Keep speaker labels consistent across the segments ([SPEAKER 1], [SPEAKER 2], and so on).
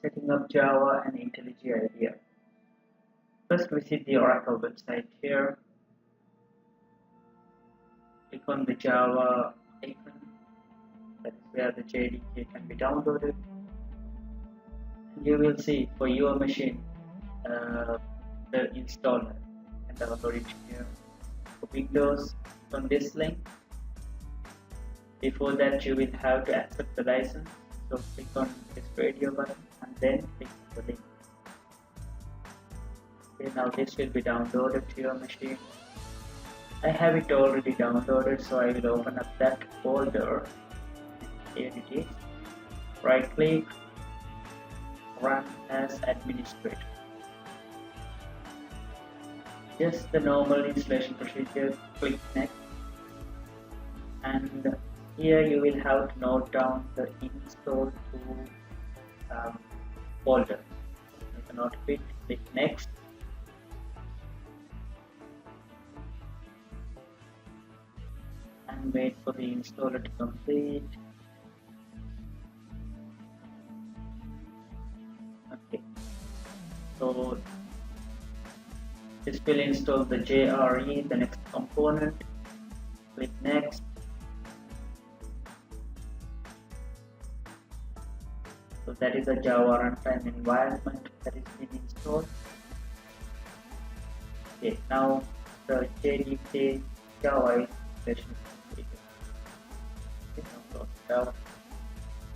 [SPEAKER 1] Setting up Java and IntelliJ IDEA. First visit the Oracle website here. Click on the Java icon. That is where the JDK can be downloaded. And you will see for your machine the installer and download it here. For Windows, on this link. Before that, you will have to accept the license. So click on this radio button and then click the link. Okay, now this will be downloaded to your machine. I have it already downloaded, so I will open up that folder. Here it is. Right click, run as administrator. Just the normal installation procedure. Click next, and here you will have to note down the install to folder. You cannot fit. Click next. And wait for the installer to complete. Okay, so this will install the JRE, the next component. Click next. So that is a Java runtime environment that is being installed. Okay, now the JDK Java installation is completed.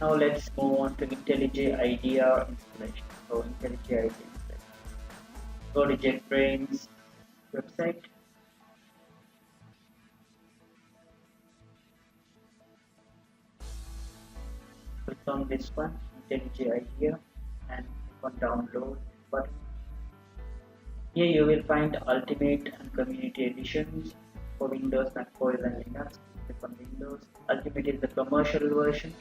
[SPEAKER 1] Now let's move on to IntelliJ IDEA installation. So IntelliJ IDEA installation. Go to JetBrains website. Click on this one, IntelliJ IDEA, and click on download button. Here you will find Ultimate and Community editions for Windows, macOS and Linux. Click on Windows. Ultimate is the commercial version,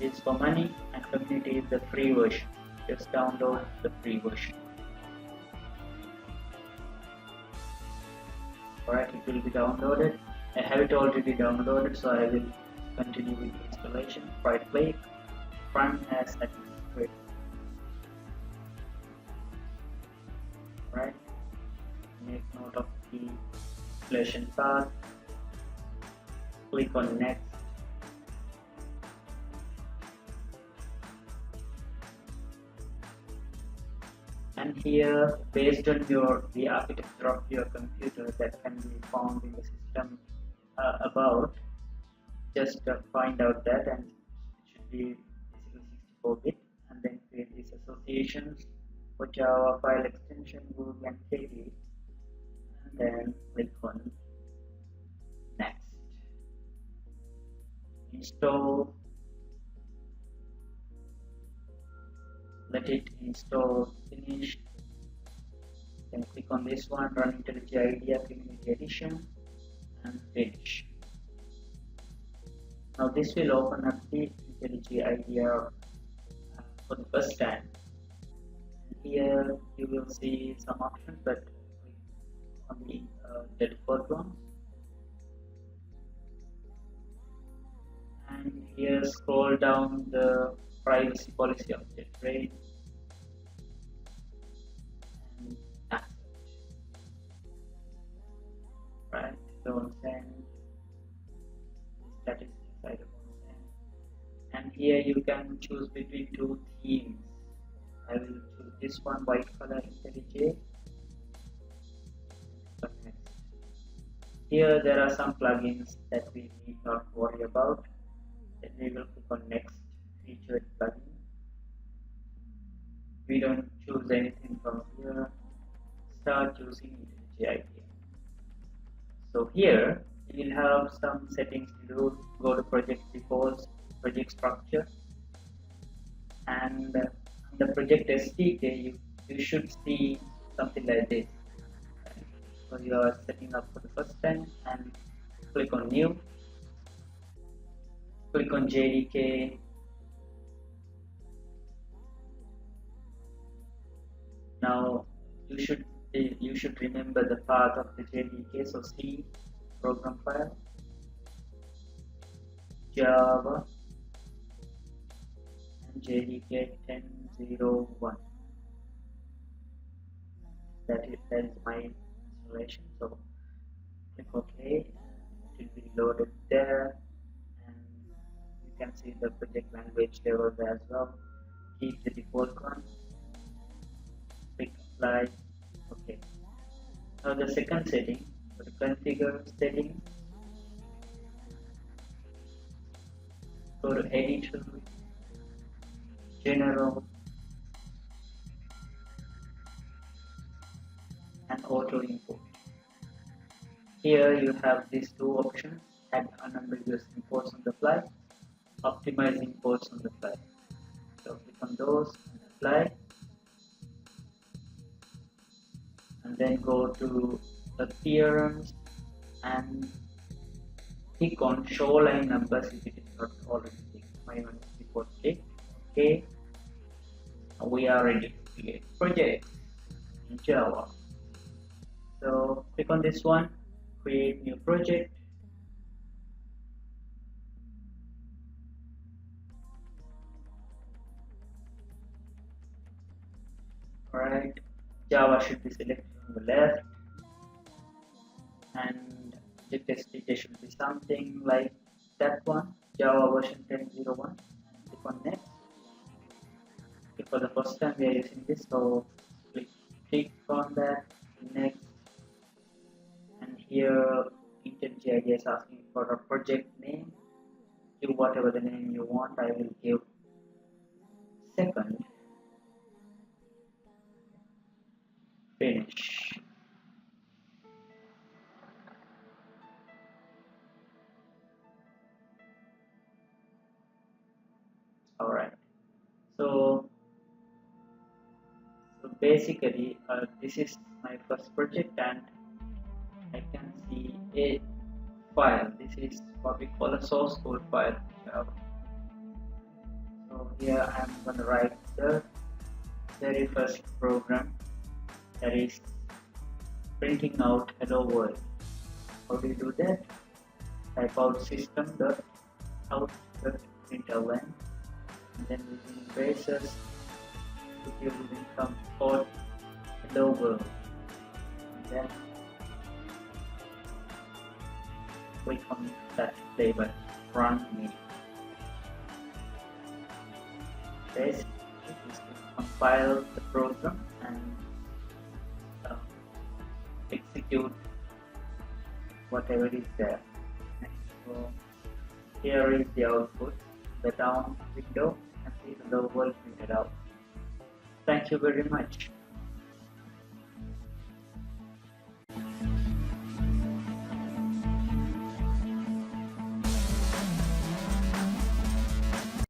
[SPEAKER 1] is for money, and Community is the free version. Just download the free version. Alright, it will be downloaded. I have it already downloaded, so I will continue with the installation. Right click, run as administrator. Right, make note of the installation path. Click on next. And here, based on the architecture of your computer that can be found in the system about, just find out that, and it should be basically 64-bit, and then create these associations for Java file extension, Google and KD, and then click on next. Install. Let it install finish. Then click on this one, run IntelliJ IDEA Community Edition, and finish. Now this will open up the IntelliJ IDEA for the first time. And here you will see some options, but on the default ones. And here scroll down the privacy policy of JetBrains, and that's it. Right, don't send. Statistics I don't send. And here you can choose between two themes. I will choose this one, white color IntelliJ. Here there are some plugins that we need not worry about. Then we will click on next. Featured plugin. We don't choose anything from here. Start using IntelliJ IDEA. So here you will have some settings to do. Go to project defaults, project structure, and the project SDK you should see something like this. So you are setting up for the first time, and click on new. Click on JDK. Now you should remember the path of the JDK. So C program file, Java, and JDK 10.01. That is my installation. So click OK. It will be loaded there, and you can see the project language level as well. Keep the default one. Click apply. OK. Now the second setting, for the configure settings, go to editor, general, and auto import. Here you have these two options: add unambiguous imports on the fly, optimize imports on the fly. So click on those and apply, and then go to appearance and click on show line numbers if it is not already ticked. My one is default tick. Okay, we are ready to create project in Java. So click on this one, create new project. Alright, Java should be selected on the left, and the destination should be something like that one, Java version 10.01. Click on next. Okay, for the first time we are using this, so click on that, next, and here IntelliJ IDEA is asking for a project name. Give whatever the name you want. I will give second. Finish. Alright, so basically this is my first project, and I can see a file. This is what we call a source code file. So here I am going to write the very first program, that is printing out hello world. How do you do that? Type out system.out.println, and then using braces it will become called hello world, and then click on that play button, run me. This is to compile the program and execute whatever is there. So here is the output. The down window, and see the world printed out. Thank you very much.